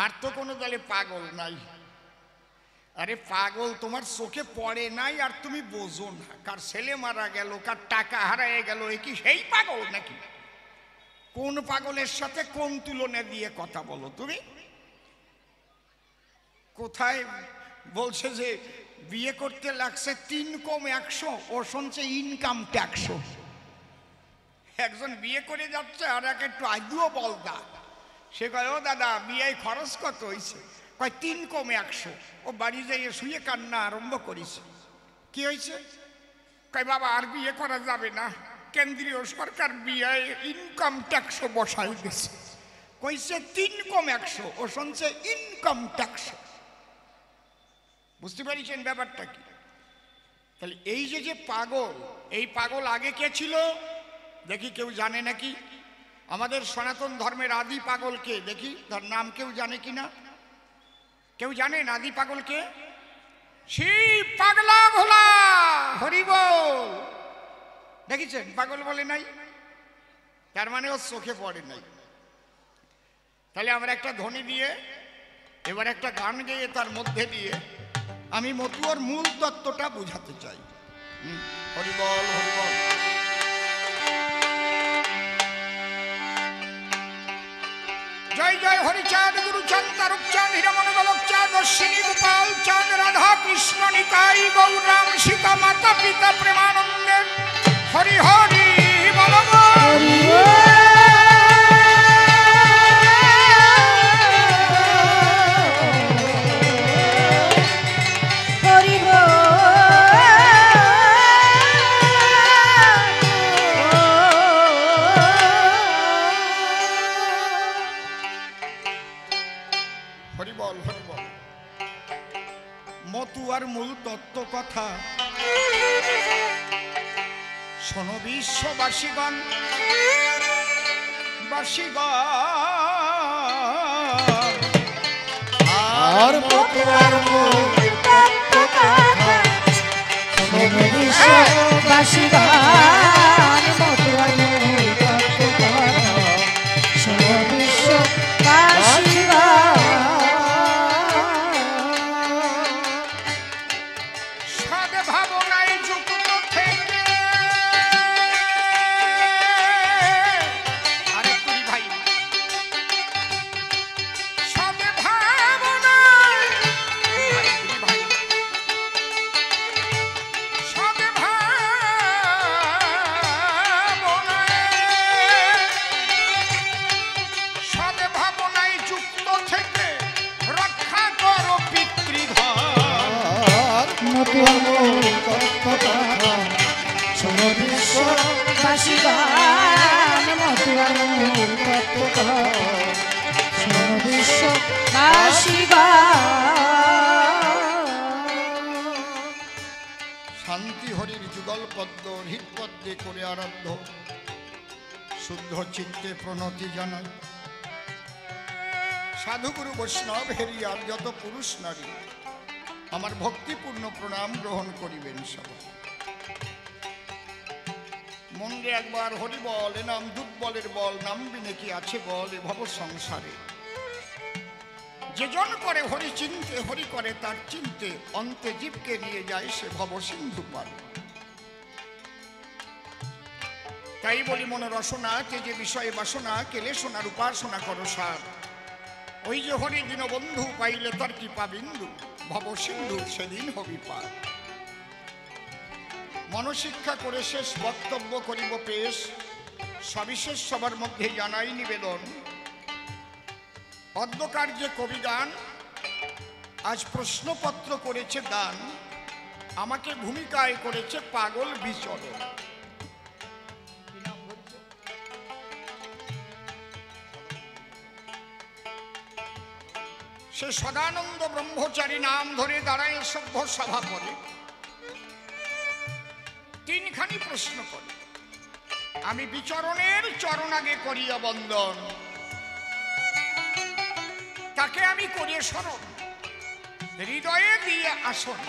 আর তো কোনো দলে পাগল নাই। আরে পাগল তোমার চোখে পড়ে নাই আর তুমি বোঝো না। কার ছেলে মারা গেল, কার টাকা হারায় গেল, এ কি সেই পাগল নাকি? কোন পাগলের সাথে কোন তুলনা দিয়ে কথা বলো তুমি? কোথায় বলছে যে বিয়ে করতে লাগছে 3 কম 100, ও শুনছে ইনকাম ট্যাক্স। একজন বিয়ে করে যাচ্ছে আর এক একটু আইডিও বলদা, সে কয় ও দাদা বিয়ে খরচ কত হয়েছে? কয় 3 কম 100। ও বাড়ি যাইয়ে শুয়ে কান্না আরম্ভ করেছে। কি হয়েছে? কয় বাবা আর বিয়ে করা যাবে না, কেন্দ্রীয় সরকার বিয়ে ইনকাম ট্যাক্স বসাই দিয়েছে। কইছে 3 কম 100, ও শুনছে ইনকাম ট্যাক্স। বুঝতে পারছেন ব্যাপারটা কি? তাহলে এই যে পাগল, এই পাগল আগে কে ছিল দেখি, কেউ জানে নাকি? আমাদের সনাতন ধর্মের আদি পাগল কে দেখি, তার নাম কেউ জানে কিনা? কেউ জানেন আদি পাগল কে? শিব পাগলা ভোলা হরি বল। দেখেছেন পাগল বলে নাই, তার মানে ওর চোখে পড়ে নাই। তাহলে আমরা একটা ধ্বনি দিয়ে এবার একটা গান গেয়ে তার মধ্যে দিয়ে আমি মতুয়ার মূল তত্ত্বটা বুঝাতে চাই। হরি বল হরি বল। জয় জয় হরিচাঁদ গুরুচাঁদ তারকচাঁদ হীরামন গোলকচাঁদ অশ্বিনী গোপাল চাঁদ রাধা কৃষ্ণ নিতাই গৌরাম সীতা মাতা পিতা প্রেমানন্দের হরি হরি বল মতুয়ার মূল তত্ত্ব কথা শোনো বিশ্ববাসীগণ, আর মতুয়ার মূল তত্ত্ব কথা শোনো বিশ্ববাসীগণ, মতুয়ার মূল তত্ত্ব কথা শোনো বিশ্ববাসীগণ। শান্তি হরির যুগল পদ্ম হৃদ পদ্মে করে আরাধ্য শুদ্ধ চিত্তে প্রণতি জানাই। সাধুগুরু বৈষ্ণব হেরিয়ার যত পুরুষ নারী আমার ভক্তিপূর্ণ প্রণাম গ্রহণ করিবেন সবাই। মনরে একবার হরি বল, এ নাম দুর্বলের বল, নামবি নাকি আছে বল এ ভব সংসারে। যেজন করে হরি চিনতে, হরি করে তার চিনতে, অন্তে জীবকে নিয়ে যায় সে ভব সিন্ধু পার। তাই বলি মন রসনা তেজে বিষয়ে বাসনা, কেলে সোনার উপাসনা করো সার। ওই যে হরি দিন বন্ধু পাইলে তার কৃপা বিন্দু, ভব সিন্ধু সেদিন হবি পার। মনশিক্ষা করে শেষ বক্তব্য করিব পেশ, সবিশেষ সবার মধ্যে জানাই নিবেদন। পদ্মকার্যে কবিগান আজ প্রশ্নপত্র করেছে দান, আমাকে ভূমিকায় করেছে পাগল বিচরণ। সে সদানন্দ ব্রহ্মচারী নাম ধরে দাঁড়ায় সভ্য সভা করে, 3খানি প্রশ্ন করে। আমি বিচরণের চরণ আগে করিয়া বন্দন, তাকে আমি করিয়া স্মরণ, হৃদয়ে দিয়ে আসন।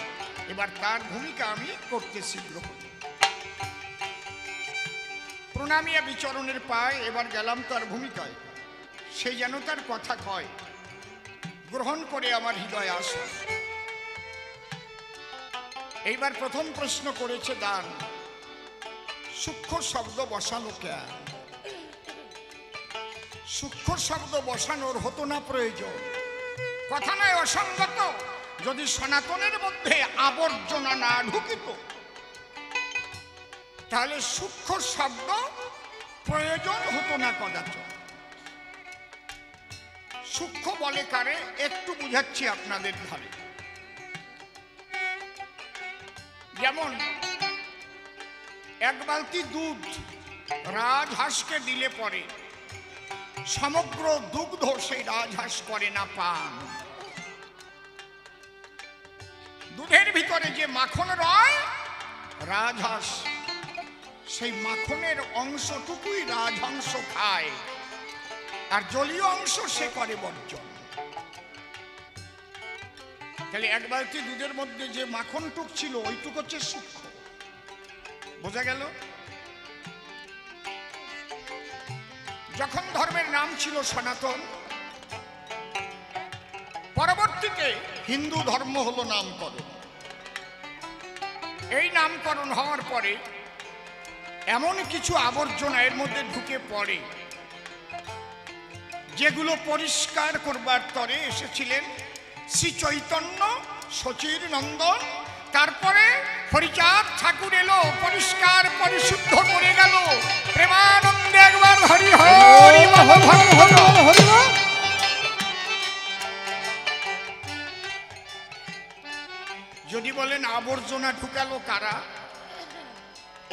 এবার তার ভূমিকা আমি করতেছি গ্রহণ। প্রণামিয়া বিচরণের পায়, এবার গেলাম তার ভূমিকায়। সে যেন তার কথা কয়, গ্রহণ করে আমার হৃদয়ে আসে। এইবার প্রথম প্রশ্ন করেছে দান, সূক্ষ্ম শব্দ বসানো কেন? সূক্ষ্ম শব্দ বসানোর হতো না প্রয়োজন, কথা নয় অসঙ্গত। যদি সনাতনের মধ্যে আবর্জনা না ঢুকিত তাহলে সূক্ষ্ম শব্দ প্রয়োজন হতো না কদাচন। সূক্ষ্ম বলে কারে একটু বুঝাচ্ছি আপনাদের ধারে। যেমন এক বালতি দুধ রাজহাঁসকে দিলে পরে সমগ্র দুগ্ধ সেই রাজহাঁস করে না পান। দুধের ভিতরে যে মাখন রয় রাজহাঁস সেই মাখনের অংশটুকুই রাজহংস খায়, আর জলীয় অংশ সে করে বর্জন। তাহলে এক বালতি দুধের মধ্যে যে মাখনটুক ছিল ওইটুক হচ্ছে সূক্ষ্ম। বোঝা গেল? যখন ধর্মের নাম ছিল সনাতন, পরবর্তীতে হিন্দু ধর্ম হলো নামকরণ। এই নামকরণ হওয়ার পরে এমন কিছু আবর্জনা এর মধ্যে ঢুকে পড়ে যেগুলো পরিষ্কার করবার তরে এসেছিলেন শ্রী চৈতন্য সচির নন্দন। তারপরে হরিচাঁদ ঠাকুর এলো, পরিষ্কার পরিশুদ্ধ করে গেল। প্রেমানন্দে একবার হরি হরি হরি। যদি বলেন আবর্জনা ঢুকালো কারা,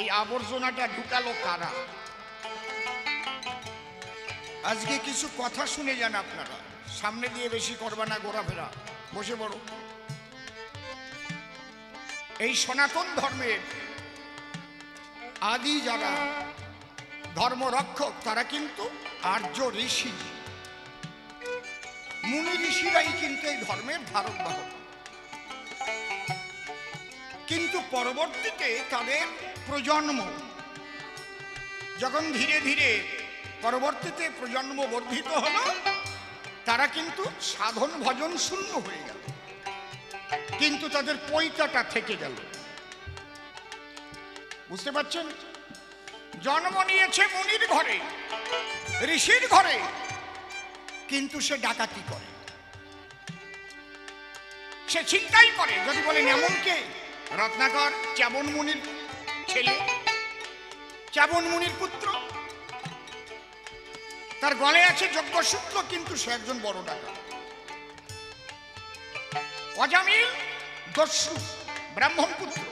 এই আবর্জনাটা ঢুকালো কারা? আজকে কিছু কথা শুনে যান আপনারা, সামনে দিয়ে বেশি করবা না ঘোরাফেরা, বসে পড়ো। এই সনাতন ধর্মের আদি যারা ধর্মরক্ষক তারা কিন্তু আর্য ঋষি, মুনি ঋষিরাই কিন্তু এই ধর্মের ধারক বাহক। কিন্তু পরবর্তীতে তাদের প্রজন্ম যখন ধীরে ধীরে পরবর্তীতে প্রজন্ম বর্ধিত হলো, তারা কিন্তু সাধন ভজন শূন্য হয়ে গেল, কিন্তু তাদের পৈতাটা থেকে গেল। বুঝতে পারছেন? জন্ম নিয়েছে মুনির ঘরে, ঋষির ঘরে, কিন্তু সে ডাকাতি করে, সে ছিনতাই করে। যদি বলেন এমন কে? রত্নাকর চ্যাবন মুনির ছেলে, চ্যাবন মুনির পুত্র, তার গলে আছে যজ্ঞসূত্র, কিন্তু সে একজন বড় ডাকাত। অজামিল দস্যু ব্রাহ্মণ পুত্র।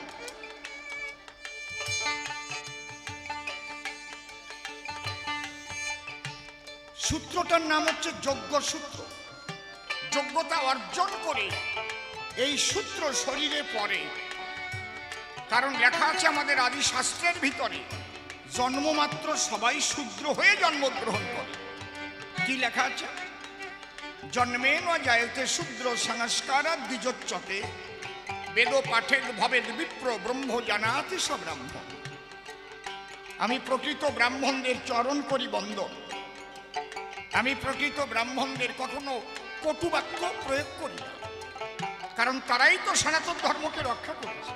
সূত্রটার নাম হচ্ছে যজ্ঞসূত্র। যোগ্যতা অর্জন করে এই সূত্র শরীরে পড়ে, কারণ লেখা আছে আমাদের আদি শাস্ত্রের ভিতরে জন্মমাত্র সবাই শূদ্র হয়ে জন্মগ্রহণ করে। কি লেখা আছে? জন্মেন জায়তে শূদ্র সংস্কারাৎ দ্বিজোচ্যতে বেদ পাঠের ভবেদ বিপ্র ব্রহ্ম জানাতি স ব্রাহ্মণ। আমি প্রকৃত ব্রাহ্মণদের চরণ করি বন্দন। আমি প্রকৃত ব্রাহ্মণদের কখনো কটু বাক্য প্রয়োগ করি না, কারণ তারাই তো সনাতন ধর্মকে রক্ষা করেছে।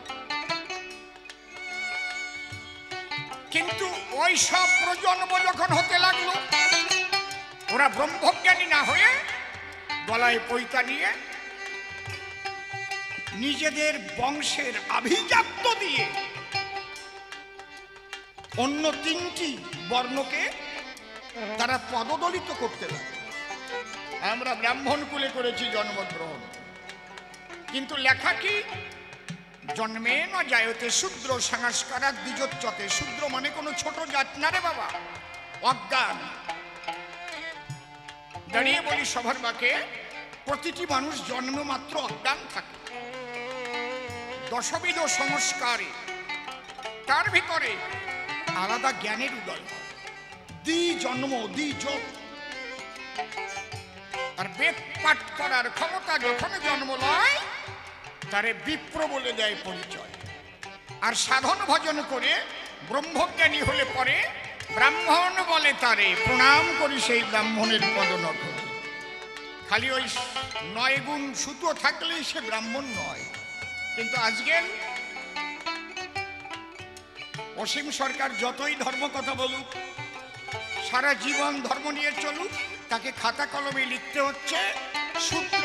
কিন্তু ওই সব প্রজন্ম যখন হতে লাগলো, ওরা ব্রহ্মজ্ঞানী না হয়ে গলায় পৈতা নিয়ে নিজেদের বংশের আভিজাত্য দিয়ে অন্য তিনটি বর্ণকে তারা পদদলিত করতে লাগে। আমরা ব্রাহ্মণ কুলে করেছি জন্মগ্রহণ, কিন্তু লেখা কি? জন্মে না জায়তে শূদ্র সংস্কারাৎ দ্বিজোচ্যতে। শূদ্র মানে কোনো ছোট জাত না রে বাবা, অজ্ঞান। দাঁড়িয়ে বলি সবার বাকে, প্রতিটি মানুষ জন্ম মাত্র অজ্ঞান থাকে। দশবিধ সংস্কারে তার ভিতরে আলাদা জ্ঞানের উদয়, দ্বি জন্ম দ্বি যোগ। আর বেদ পাঠ করার ক্ষমতা যখন জন্ম লয়, তারে বিপ্র বলে দেয় পরিচয়। আর সাধন ভজন করে ব্রহ্মজ্ঞানী হলে পরে ব্রাহ্মণ বলে তারে। প্রণাম করি সেই ব্রাহ্মণের পদনখে। খালি ওই 9 গুণ সুতো থাকলেই সে ব্রাহ্মণ নয়। কিন্তু আজকের অসীম সরকার যতই ধর্ম কথা বলুক, সারা জীবন ধর্ম নিয়ে চলুক, তাকে খাতা কলমে লিখতে হচ্ছে শূদ্র,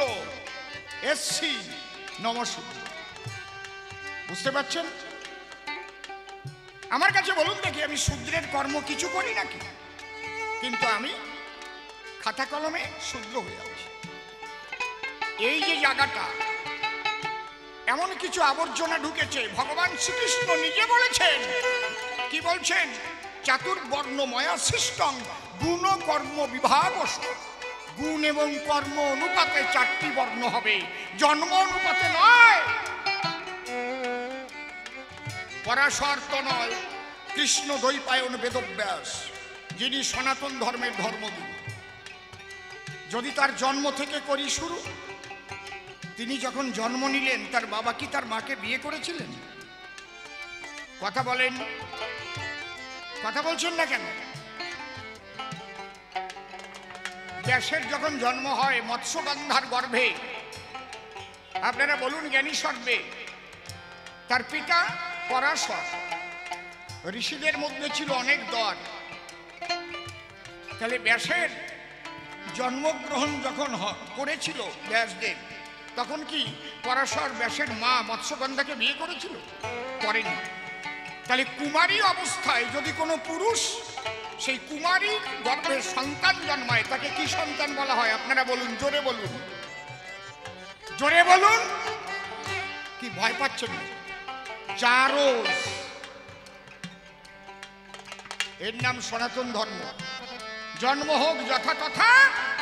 এসসি, নমশূদ্র। বুঝতে পারছেন? আমার কাছে বলুন দেখি, আমি শূদ্রের কর্ম কিছু করি নাকি? কিন্তু আমি খাতা কলমে শূদ্র হয়ে যাচ্ছি। এই যে জায়গাটা, এমন কিছু আবর্জনা ঢুকেছে। ভগবান শ্রীকৃষ্ণ নিজে বলেছেন, কি বলছেন? চাতুর্বর্ণময়া সৃষ্টং গুণ কর্ম বিভাগ। গুণ এবং কর্ম অনুপাতে 4টি বর্ণ হবে, জন্ম অনুপাতে নয়। পরাশর তো নয়, কৃষ্ণ দ্বৈপায়ন বেদব্যাস, যিনি সনাতন ধর্মের ধর্মগুরু। যদি তার জন্ম থেকে করি শুরু, তিনি যখন জন্ম নিলেন, তার বাবা কি তার মাকে বিয়ে করেছিলেন? কথা বলেন, কথা বলছেন না কেন? ব্যাসের যখন জন্ম হয় মৎস্যগন্ধার গর্ভে, আপনারা বলুন জ্ঞানী সর্বে, তার পিতা পরাশর। ঋষিদের মধ্যে ছিল অনেক দর। তাহলে ব্যাসের জন্মগ্রহণ যখন করেছিল ব্যাসদেব, তখন কি পরাশর ব্যাসের মা মৎস্যগন্ধাকে বিয়ে করেছিল? করেনি। তাহলে কুমারী অবস্থায় যদি কোনো পুরুষ সেই কুমারী গর্ভে সন্তান জন্মায়, তাকে কি সন্তান বলা হয়? আপনারা বলুন, জোরে বলুন, জোরে বলুন। কি ভয় পাচ্ছেন না? জারজ। এর নাম সনাতন ধর্ম। জন্ম হোক যথা তথা,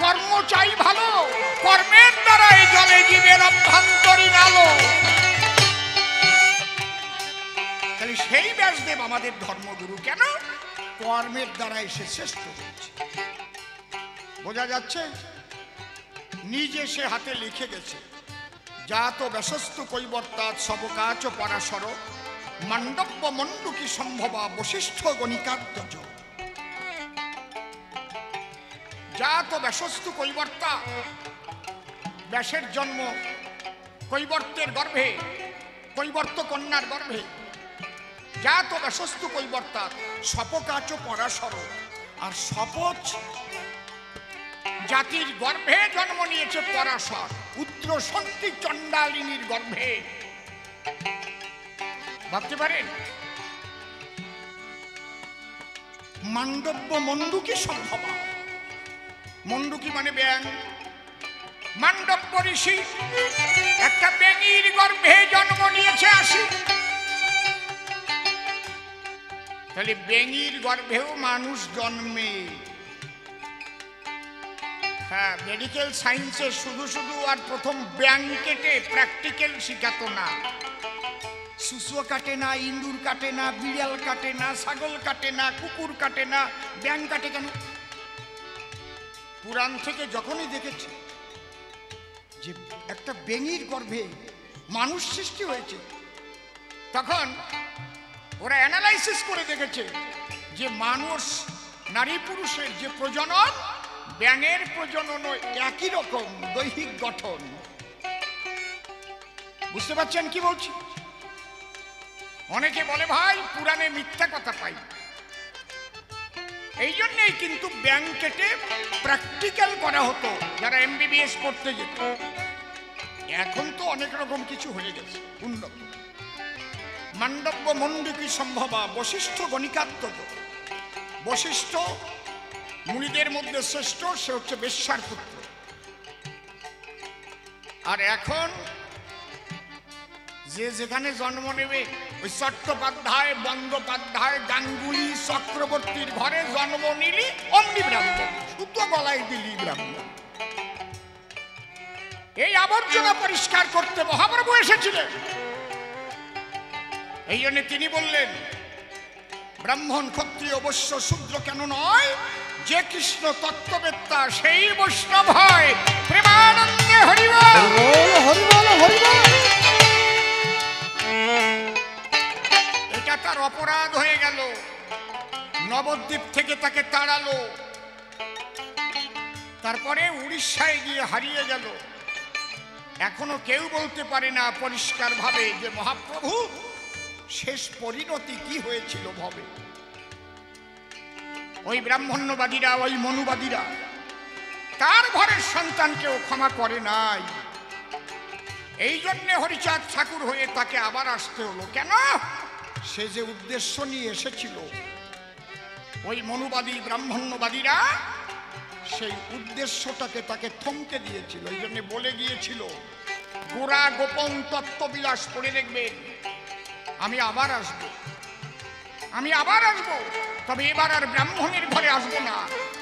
কর্ম চাই ভালো, কর্মের দ্বারাই জলে জীবের অভ্যন্তরীণ আলো। তাহলে সেই ব্যাসদেব আমাদের ধর্মগুরু। কেন? কর্মের দ্বারা এসে শ্রেষ্ঠ হয়েছে। বোঝা যাচ্ছে? নিজে সে হাতে লিখে গেছে, জাত ব্যাসস্তু কৈবর্তাৎ সবকাচ পরাশর মান্ডব্য মণ্ডুকি সম্ভবা বশিষ্ঠ গণিকার্য। জাত ব্যাসস্তু কৈবর্তা, ব্যাসের জন্ম কৈবর্তের গর্ভে, কৈবর্ত কন্যার গর্ভে। জাত ব্যাসস্তু কৈবর্তাৎ সপকাচ পরাশর। আর সপচ জাতির গর্ভে জন্ম নিয়েছে পরাশর, উত্তরসন্তী চণ্ডালিনীর গর্ভে। ভাবতে পারেন? মান্ডব্য মণ্ডুকি সম্ভবা। মণ্ডুকি মানে ব্যাং। মান্ডব্য ঋষি একটা ব্যাঙির গর্ভে জন্ম নিয়েছে 80। তাহলে ব্যাঙির গর্ভেও মানুষ জন্মে। হ্যাঁ, মেডিকেল সায়েন্সে শুধু শুধু আর প্রথম ব্যাং কেটে প্র্যাকটিক্যাল শিখাতো না। শুশুয়া কাটে না, ইন্দুর কাটে না, বিড়াল কাটে না, ছাগল কাটে না, কুকুর কাটে না, ব্যাং কাটে কেন? পুরাণ থেকে যখনই দেখেছে যে একটা ব্যাঙির গর্ভে মানুষ সৃষ্টি হয়েছে, তখন ওরা অ্যানালাইসিস করে দেখেছে যে মানুষ নারী পুরুষের যে প্রজনন, ব্যাঙের প্রজনন একই রকম দৈহিক গঠন। বুঝতে পারছেন কি বলছি? অনেকে বলে ভাই পুরাণে মিথ্যা কথা পাই। এই জন্যই কিন্তু ব্যাং কেটে প্র্যাকটিক্যাল করা হতো যারা MBBS পড়তে যেত। এখন তো অনেক রকম কিছু হয়ে গেছে, উন্নত। মান্ডব্য মণ্ডুকি সম্ভবা বশিষ্ঠ গণিকাত্য। বশিষ্ঠ মুনিদের মধ্যে শ্রেষ্ঠ, সে হচ্ছে বেশ্যার পুত্র। আর এখন যে যেখানে জন্ম নেবে, ওই চট্টোপাধ্যায়, বন্দ্যোপাধ্যায়, গাঙ্গুলি, চক্রবর্তীর ঘরে জন্ম নিলি অমনি ব্রাহ্মণ, সুতো গলায় দিলি ব্রাহ্মণ। এই আবর্জনা পরিষ্কার করতে মহাপ্রভু এসেছিলেন। এই জন্য তিনি বললেন, ব্রাহ্মণ ক্ষত্রিয় বৈশ্য শূদ্র কেন নয়, যে কৃষ্ণ তত্ত্ববেত্তা সেই বৈষ্ণব হয়। প্রেমানন্দে হরিবল, হরিবল, হরিবল। এটা তার অপরাধ হয়ে গেল। নবদ্বীপ থেকে তাকে তাড়ালো। তারপরে উড়িষ্যায় গিয়ে হারিয়ে গেল। এখনো কেউ বলতে পারে না পরিষ্কার ভাবে যে মহাপ্রভু শেষ পরিণতি কি হয়েছিল ভবে। ওই ব্রাহ্মণ্যবাদীরা, ওই মনুবাদীরা তার ঘরের সন্তানকেও ক্ষমা করে নাই। এই জন্যে হরিচাঁদ ঠাকুর হয়ে তাকে আবার আসতে হলো। কেন? সে যে উদ্দেশ্য নিয়ে এসেছিল, ওই মনুবাদী ব্রাহ্মণ্যবাদীরা সেই উদ্দেশ্যটাকে তাকে থমকে দিয়েছিল। এই জন্য বলে গিয়েছিল, গোরা গোপন তত্ত্ববিলাস পড়ে দেখবেন, আমি আবার আসবো, আমি আবার আসবো, তবে এবার আর ব্রাহ্মণের ঘরে আসবো না।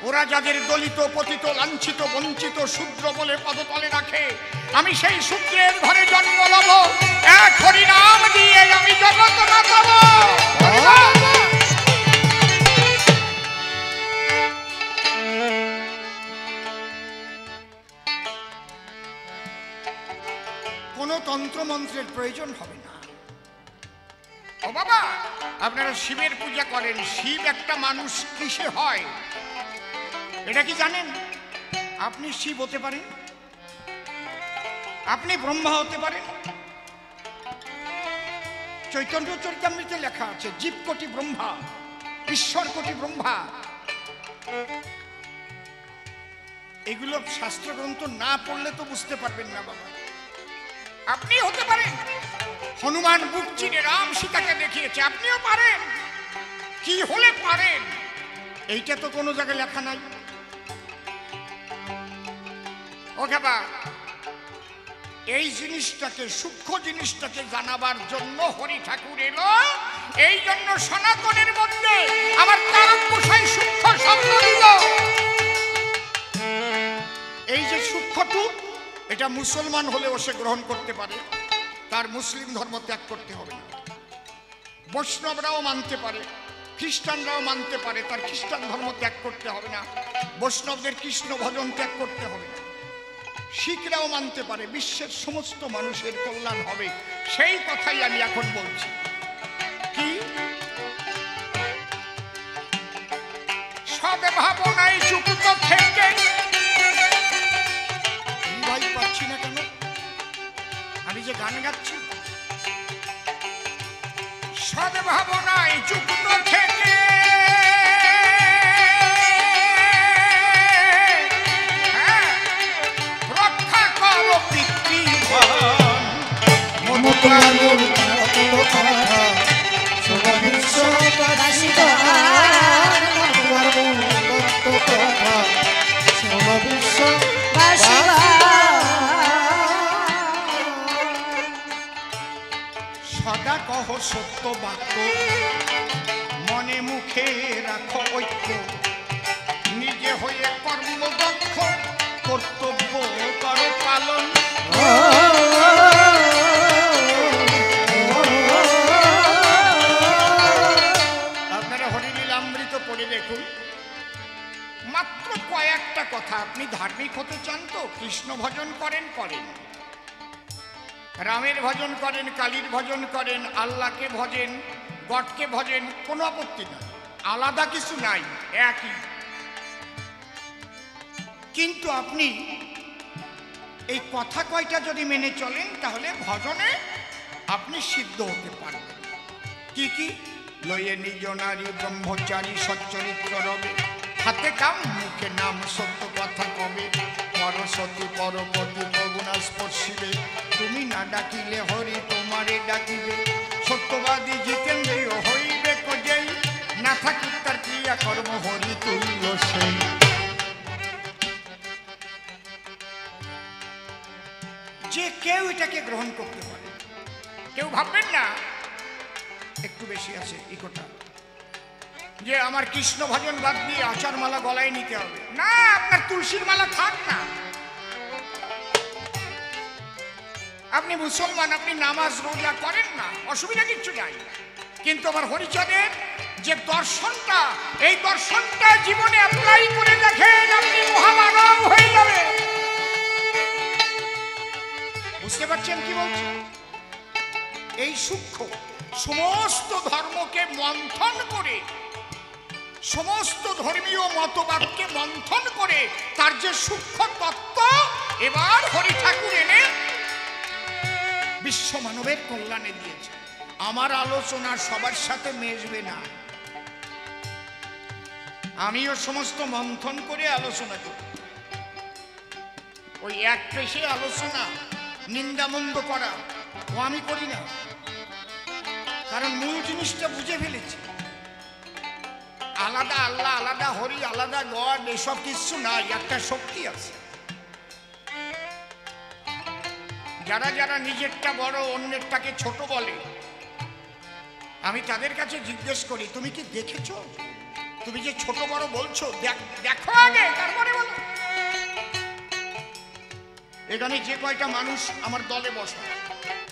ওরা যাদের দলিত, পতিত, লাঞ্ছিত, বঞ্চিত, শূদ্র বলে পদতলে রাখে, আমি সেই শূদ্রের ঘরে জন্ম নেব, এক হরিনাম দিয়ে আমি জগৎ নাচাবো। কোনো তন্ত্রমন্ত্রের প্রয়োজন হবে না। ও বাবা, আপনারা শিবের পূজা করেন, শিব একটা মানুষ কিসে হয় এটা কি জানেন? আপনি শিব হতে পারেন, আপনি ব্রহ্মা হতে পারেন। চৈতন্য চরিতামৃতে লেখা আছে, জীব কোটি ব্রহ্মা, ঈশ্বর কোটি ব্রহ্মা। এগুলো শাস্ত্রগ্রন্থ না পড়লে তো বুঝতে পারবেন না বাবা। আপনি হতে পারেন, হনুমান বুক চিনে রাম সীতাকে দেখিয়েছে, আপনিও পারেন। কি হলে পারেন এইটা তো কোনো জায়গায় লেখা নাই। ও বাবা, এই জিনিসটাকে, সূক্ষ্ম জিনিসটাকে জানাবার জন্য হরি ঠাকুর এলো। এই জন্য সনাতনের মধ্যে আমার তারক গোসাই সূক্ষ্ম শব্দ দিল। এই যে সূক্ষ্মটু, এটা মুসলমান হলেও সে গ্রহণ করতে পারে, তার মুসলিম ধর্ম ত্যাগ করতে হবে না। বৈষ্ণবরাও মানতে পারে, খ্রিস্টানরাও মানতে পারে, তার খ্রিস্টান ধর্ম ত্যাগ করতে হবে না। বৈষ্ণবদের কৃষ্ণ ভজন ত্যাগ করতে হবে না। শিখরাও মানতে পারে, বিশ্বের সমস্ত মানুষের কল্যাণ হবে। সেই কথাই আমি এখন বলছি। কি সদ্ভাবনায় যুক্ত থেকে, ভাই পাচ্ছি না কেন? আমি যে গান গাচ্ছি, সদ্ভাবনায় যুক্ত থেকে রক্ষা করো পিতৃভবন। মমতার কথা সদা বিশ্ববাসী গান, মমতার কথা সদা বিশ্ববাসী সদা কহ সত্য বাক্য, মনে মুখে রাখো ঐক্য, নিজে হয়ে কর্মদক্ষ, কর্তব্য করো পালন। আপনারা হরিলীলামৃত পড়ে দেখুন, মাত্র কয়েকটা কথা। আপনি ধার্মিক হতে চান তো কৃষ্ণ ভজন করেন, করেন, রামের ভজন করেন, কালীর ভজন করেন, আল্লাহকে ভজেন, গডকে ভজেন, কোনো আপত্তি নাই, আলাদা কিছু নাই, একই। কিন্তু আপনি এই কথা কয়টা যদি মেনে চলেন, তাহলে ভজনে আপনি সিদ্ধ হতে পারবেন। কি কি? লয়ে নিজ নারী ব্রহ্মচারী সচ্চরিত্র রবে, হাতে কাম মুখে নাম সত্য কথা কবে, পরসতী পরপতি প্রগুণা স্পর্শিবে, তুমি না ডাকিলে হরি তোমারে ডাকিবে, সত্যবাদী জিতেন্দ্রিয় হইবে কজেই, না থাকি তার ক্রিয়া কর্ম হরি তুল্য সেই। যে কেউ এটাকে গ্রহণ করতে পারে। কেউ ভাববেন না একটু বেশি আছে ইকোটা, যে আমার কৃষ্ণ ভজন বাদ দিয়ে আচার মালা গলায় নিতে হবে। না, আপনার তুলসীর মালা থাক না। আপনি মুসলমান, আপনি নামাজ রোজা করেন না, অসুবিধা কিচ্ছু নাই। কিন্তু আমার হরিচাঁদের যে দর্শনটা, এই দর্শনটা জীবনে অ্যাপ্লাই করে দেখেন, আপনি মহামানব হয়ে যাবে। বুঝতে পারছেন কি বলছি? এই সূক্ষ্ম সমস্ত ধর্মকে মন্থন করে, সমস্ত ধর্মীয় মতবাদকে মন্থন করে, তার যে সূক্ষ্ম তত্ত্ব, এবার হরি ঠাকুর এনে বিশ্ব মানবের কল্যাণে দিয়েছে। আমার আলোচনা সবার সাথে মেশবে না, আমিও সমস্ত মন্থন করে আলোচনা করি। ওই এক পেশে আলোচনা নিন্দামন্দ করা ও আমি করি না, কারণ মূল জিনিসটা বুঝে ফেলেছি। আলাদা আল্লাহ, আলাদা হরি, আলাদা গড, এসব কিছু নাই, একটা শক্তি আছে। যারা যারা নিজেরটা বড় অন্যেরটাকে ছোট বলে, আমি তাদের কাছে জিজ্ঞেস করি, তুমি কি দেখেছো? তুমি যে ছোট বড় বলছো, দেখো আগে তারপরে বলো। এখানে যে কয়টা মানুষ আমার দলে বসা,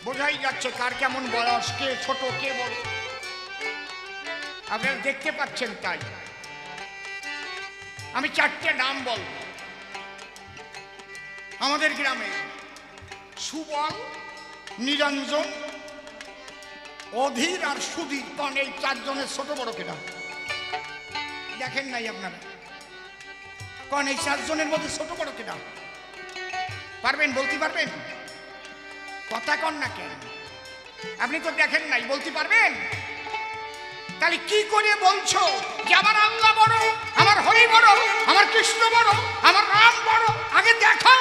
বোঝাই যাচ্ছে কার কেমন বয়স, কে ছোট কে বড়, আপনারা দেখতে পাচ্ছেন। তাই আমি চারটে নাম বলব। আমাদের গ্রামে সুবল, নিরঞ্জন, অধীর আর সুধীর, কারণ এই চারজনের ছোট বড় কেনা দেখেন নাই আপনারা, কারণ এই চারজনের মধ্যে ছোট বড় কেনা পারবেন, বলতে পারবেন? কথা কন না কেন? আপনি তো দেখেন নাই, বলতে পারবেন? তাহলে কি করে বলছো যে আমার আল্লাহ বড়, আমার হরি বড়, আমার কৃষ্ণ বড়, আমার রাম বড়? আগে দেখো।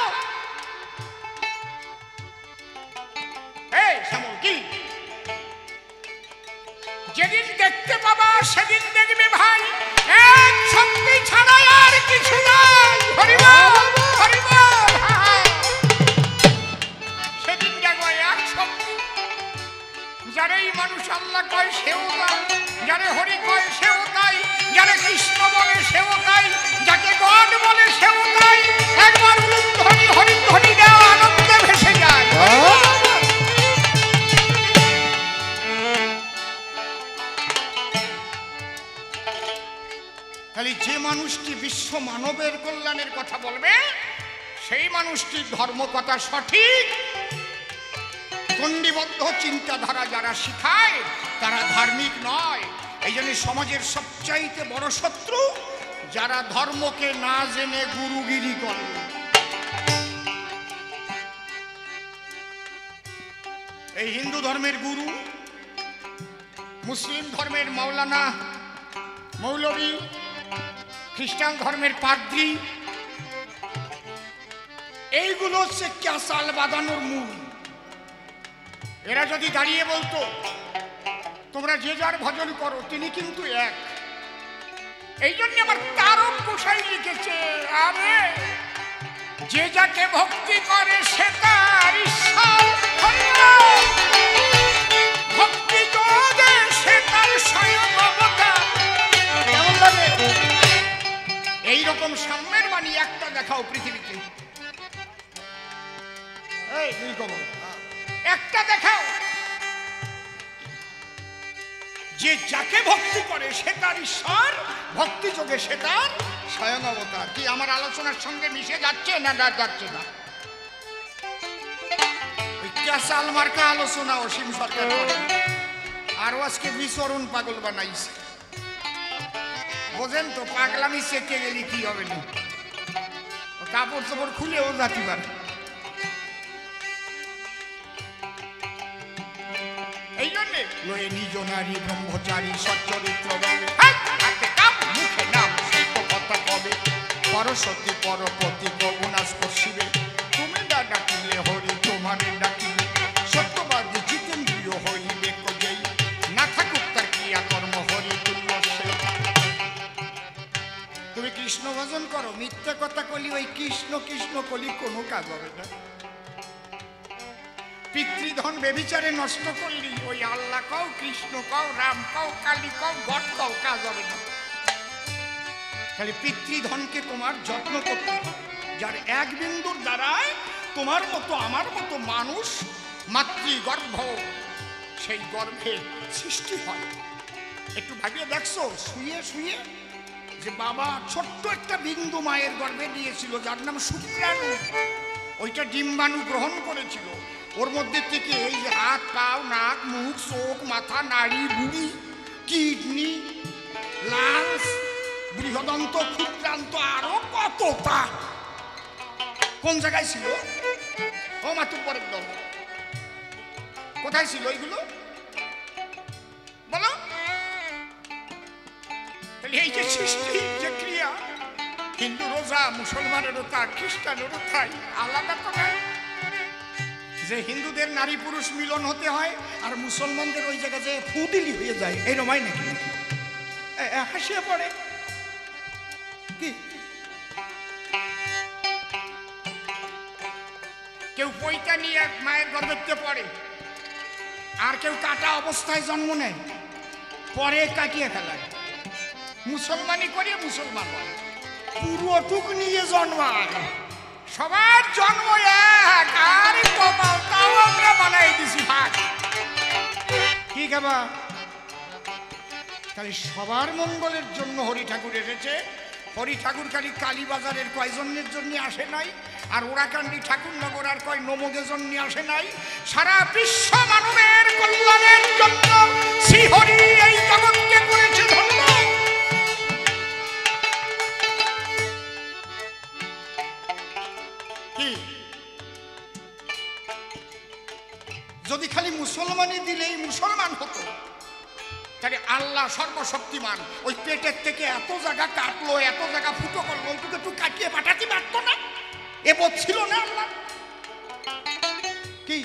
এই শ্যামল, কি যেদিন দেখতে পাবা সেদিন দেখবে ভাই এক শক্তি ছাড়া আর কিছু নাই। হরি বল, হরি বল। সেদিন দেখো এক শক্তি। যারাই মানুষ আল্লাহ কয় সেও তাই, যারে হরি কয় সেও তাই, যারে কৃষ্ণ বলে সেও তাই, যাকে গড বলে সেও তাই। একবার উলুধ্বনি হরিধ্বনি দেওয়া আনন্দে ভেসে যায়। তাহলে যে মানুষটি বিশ্ব মানবের কল্যাণের কথা বলবে, সেই মানুষটির ধর্ম কথা সঠিক। গণ্ডিবদ্ধ চিন্তাধারা যারা শিখায় তারা ধার্মিক নয়। এই জন্য সমাজের সবচাইতে বড় শত্রু যারা ধর্মকে না জেনে গুরুগিরি করে। এই হিন্দু ধর্মের গুরু, মুসলিম ধর্মের মাওলানা মৌলবী, খ্রিস্টান ধর্মের পাদ্রী, এইগুলো হচ্ছে ক্যাসাল বাঁধানোর মূল। এরা যদি দাঁড়িয়ে বলতো তোমরা যে যার ভজন করো, তিনি কিন্তু এক। এই জন্য আমার তারক গোসাই লিখেছে, আরে যে যাকে ভক্তি করে সে তার ঈশ্বর, ভক্তি যোগে সে তার স্বয়ং অবতার। কেমন লাগে? এইরকম সাম্যের বাণী একটা দেখাও পৃথিবীতে, এই নীলকমল, একটা দেখাও যে যাকে ভক্তি করে সে তার ঈশ্বর, ভক্তি যোগে সে তার স্বয়ং অবতার। কি আমার আলোচনার সঙ্গে মিশে যাচ্ছে না যাচ্ছে না? ক্যাসাল মার্কা আলোচনা অসীম সরকার আরো আজকে বিচরণ পাগল বানাইছে। বোঝেন তো, পাগলামি চেকে গেলে কি হবে না, কাপড় চাপড় খুলেও যাতে পারে। এই জন্যে লয়ে নিজ নারী ব্রহ্মচারী সচ্চরিত্র মুখে নাম সত্য কথা কবে, পরশতী পরপতি গগুণাস পশ্চিমে, তুমি না ডাকিলে হরি তোমারে ডাকিলে, সত্যবাদী জিতেন্দ্রিয় হইলে কজেই, না থাকুক তার ক্রিয়াকর্ম হরি তুল্য সে। তুমি কৃষ্ণ ভজন করো, মিথ্যা কথা কলি, ওই কৃষ্ণ কৃষ্ণ কলি কোনো কাজ হবে না। পিতৃধন বেবিচারে নষ্ট করলি, ওই আল্লাহ কও, কৃষ্ণ কও, রাম কও, কালী কও, গড কও, কাজ হবে না। তাহলে পিতৃধনকে তোমার যত্ন করতে হবে। যার এক বিন্দুর দ্বারায় তোমার মতো আমার মতো মানুষ মাতৃগর্ভ, সেই গর্ভে সৃষ্টি হয়। একটু ভাবিয়ে দেখছো, শুয়ে শুয়ে যে বাবা ছোট্ট একটা বিন্দু মায়ের গর্ভে দিয়েছিল, যার নাম শুক্রাণু, ওইটা ডিম্বাণু গ্রহণ করেছিল। ওর মধ্যে থেকে এই যে হাত, পাও, নাক, মুখ, চোখ, মাথা, নাড়ি, বুড়ি, কিডনি, লাংস, বৃহদন্ত, ক্ষুদ্রান্ত, আরো কতটা কোন জায়গায় ছিল? ও মাতুব্বরের দল কোথায় ছিল এইগুলো বলো? তাহলে এই যে সৃষ্টি যে ক্রিয়া, হিন্দু রোজা, মুসলমানেরও তা, খ্রিস্টানেরও তাই, আলাদা তো নয় যে হিন্দুদের নারী পুরুষ মিলন হতে হয় আর মুসলমানদের ওই জায়গায় যে ফুদিলি হয়ে যায়, এই রমাই নাকি নাকি হাসিয়ে পড়ে কি? কেউ পৈতা নিয়ে মায়ের গর্ভে পড়ে, আর কেউ কাটা অবস্থায় জন্ম নেয়, পরে কাটিয়ে ফেলায়। মুসলমানি করে মুসলমান হয়, পুরোটুক নিয়ে জন্মায়, সবার জন্ম এক, আর কপাল তাও আমরা বানাই দিছি ভাগ। কি খাবা? তাহলে সবার মঙ্গলের জন্য হরি ঠাকুর এসেছে। হরি ঠাকুর খালি কালীবাজারের কয়জনের জন্য আসে নাই, আর ওরাকান্দি ঠাকুরনগর আর কয় নমদের জন্য আসে নাই, সারা বিশ্ব মানবের কল্যাণের জন্য শ্রী হরি এই জগৎকে করেছে ধন্য। কি যদি খালি মুসলমানই দিলেই মুসলমান হতো, তাহলে আল্লাহ সর্বশক্তিমান ওই পেটের থেকে এত জায়গা কাটলো, এত জায়গা ফুটো করলো, ওইটুকু একটু কাটিয়ে পাঠাতে পারতো না? এ ছিল না আল্লাহ? কি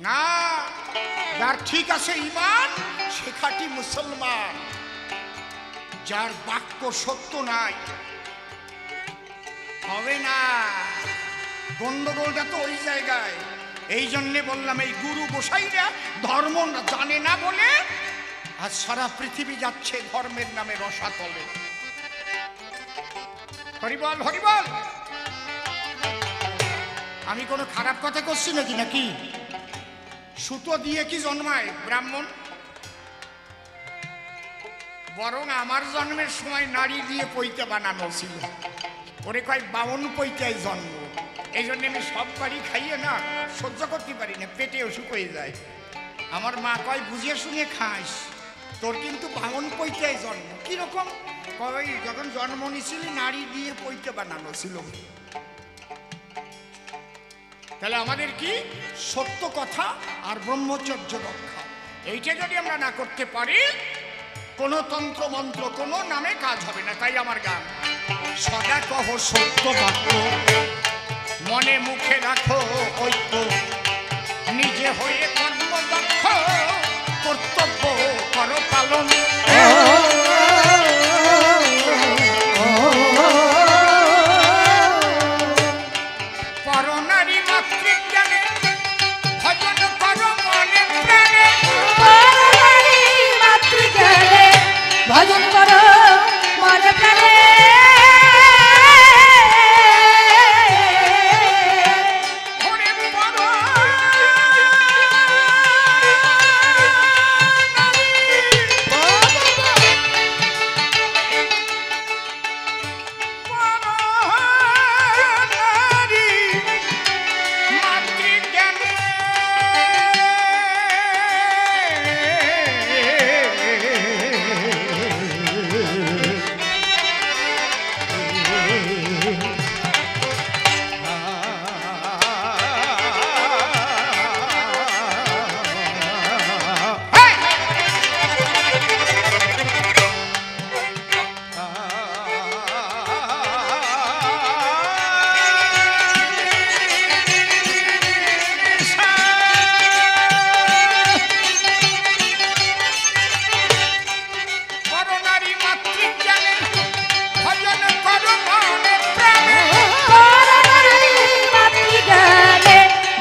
না, যার ঠিক আছে ইমান সে খাঁটি মুসলমান, যার বাক্য সত্য নাই হবে না। গন্ডগোলটা তো ওই জায়গায়। এই জন্যে বললাম এই গুরু গোসাইরা ধর্ম জানে না বলে আজ সারা পৃথিবী যাচ্ছে ধর্মের নামে রসাতলে। হরিবল হরিবল। আমি কোনো খারাপ কথা করছি নাকি? নাকি সুতো দিয়ে কি জন্মায় ব্রাহ্মণ? বরং আমার জন্মের সময় নারী দিয়ে পৈতে বানানো ছিল। ওরে কয় 52 পৈতায় জন্ম। এই জন্য আমি সব বাড়ি খাইয়ে না সহ্য করতে পারি না, পেটে অসুখ হয়ে যায়। আমার মা কয় বুঝিয়ে শুনে খাস, তোর কিন্তু 52 পৈতায় জন্ম। কিরকম? কয় যখন জন্ম নিয়েছিলি নারী দিয়ে পৈতে বানানো ছিল। তাহলে আমাদের কি সত্য কথা আর ব্রহ্মচর্য রক্ষা, এইটা যদি আমরা না করতে পারি কোনো তন্ত্র মন্ত্র কোনো নামে কাজ হবে না। তাই আমার গান, সদা কহ সত্য বাক্য, মনে মুখে রাখো ঐক্য, নিজে হয়ে কর্মদক্ষ, কর্তব্য করো পালন। পরনারী মাতৃজ্ঞানে ভজন করো মনে প্রাণে, পরনারী মাতৃজ্ঞানে ভজন করো মনে প্রাণে।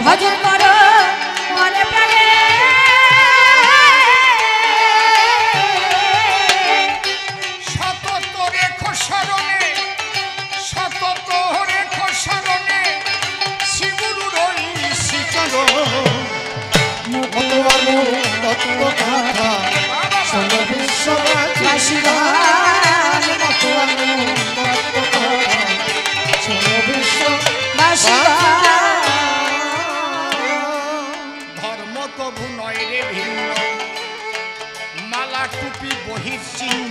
ভজন করো মনে প্রাণে। সতত রেখো স্মরণে, সতত রেখো স্মরণে, শ্রীগুরুর ওই শ্রীচরণ। তত্ত্ব কথা শোনো বিশ্ববাসী গান, তত্ত্ব কথা শোনো বিশ্ববাসী গান। ধর্ম কভু নয় রে ভিন্ন, মালা টুপি বহির্চিহ্ন,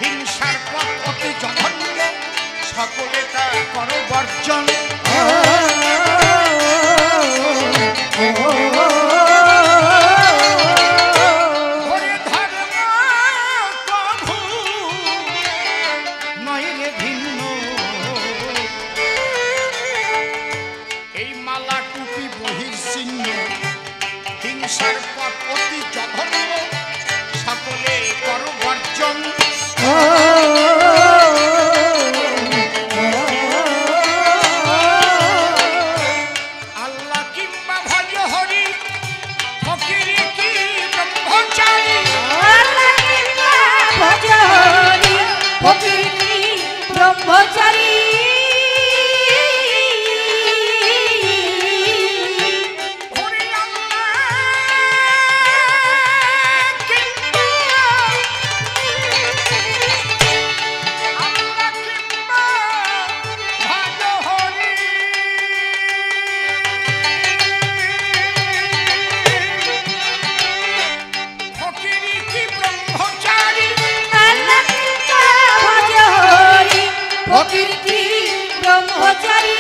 হিংসার পথ অতি জঘন্য, সকলে তা করো বর্জন। চিহ্ন হিংসার পথ অতি জঘন্য সকলে করো বর্জন আল্লাহ কিংবা ভজ হরি ফকির কি ব্রহ্মচারী আল্লাহ কিংবা ভজ হরি ফকির কি ব্রহ্মচারী ফকির কি ব্রহ্মচারী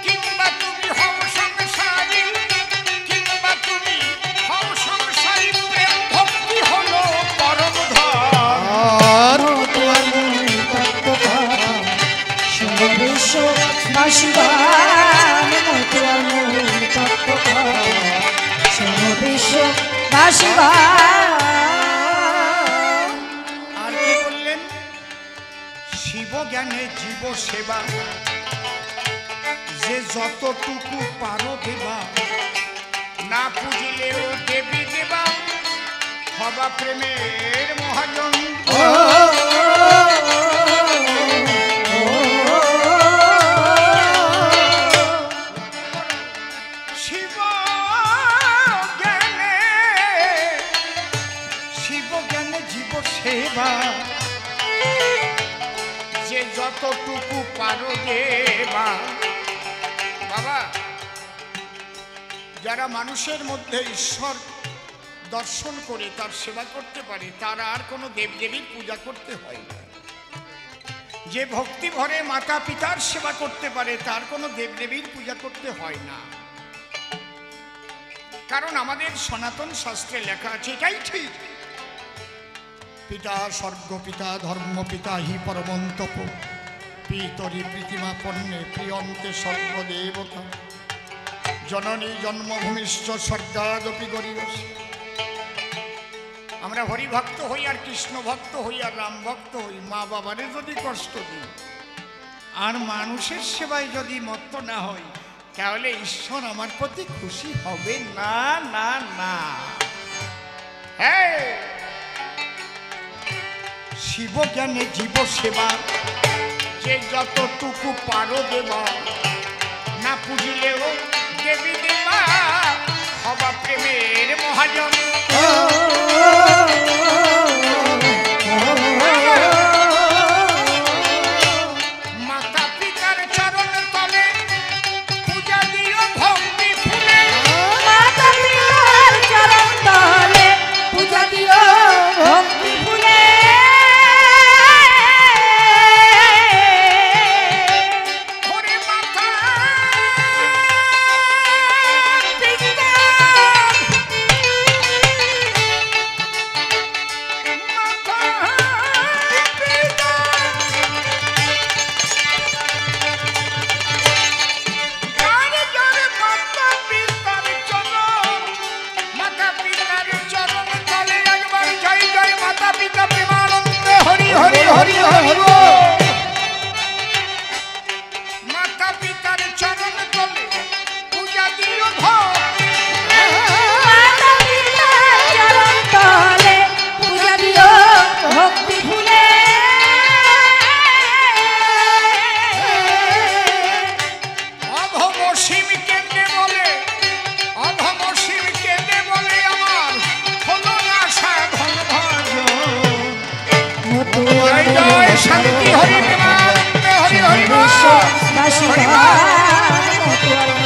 কিংবা তুমি হও সংসারী কিংবা তুমি হও সংসারী প্রেম ভক্তি হলো পরম ধন তোমার শুভ বিশ্ববাসীগণ তোমার শুভ বিশ্ববাসীগণ শিব জ্ঞানে জীব সেবা যে যতটুকু পারো দেবা না পুজিলেও দেবী দেবা হবা প্রেমের মহাজন শিব জ্ঞানে জীব সেবা যে যতটুকু পারো দেবা বাবা যারা মানুষের মধ্যে ঈশ্বর দর্শন করে তার সেবা করতে পারে তারা আর কোনো দেবদেবীর পূজা করতে হয় না যে ভক্তি ভরে মাতা পিতার সেবা করতে পারে তার কোনো দেবদেবীর পূজা করতে হয় না কারণ আমাদের সনাতন শাস্ত্রে লেখা আছে এটাই ঠিক পিতা স্বর্গ পিতা ধর্ম পিতা হি পরমন্তপ পিতরি প্রীতিমা পণ্যে প্রিয়ন্তে সর্বদেবতা জননী জন্মভূমিশ্চ স্বর্গাদপি গরিয়সী আমরা হরিভক্ত হই আর কৃষ্ণ ভক্ত হই আর রাম ভক্ত হই মা বাবারে যদি কষ্ট দিই আর মানুষের সেবায় যদি মত্ত না হই তাহলে ঈশ্বর আমার প্রতি খুশি হবে না না না হ্যাঁ শিব জ্ঞানে জীব সেবা যে যতটুকু পারো দেবা না পুজিলেও দেবী দেবা হবা প্রেমের মহাজন মাতা পিতার চরণ তলে পূজা দিও ভক্তি ফুলে মাতা পিতার চরণ তলে পূজা দিও ভক্তি ফুলে হরি হরি হরি মাতা পিতার চরণ তলে পূজা দিও ভক্তি মাতা পিতার চরণ তলে পূজা দিও ভক্তি ফুলে অধম শিব কেন্দ্রে বলে অধম শিব কেন্দ্রে বলে আমার হলো না সাধন ভজন জয় জয় শান্তি হরি প্রেমানন্দ হরি হরি বল হরি বল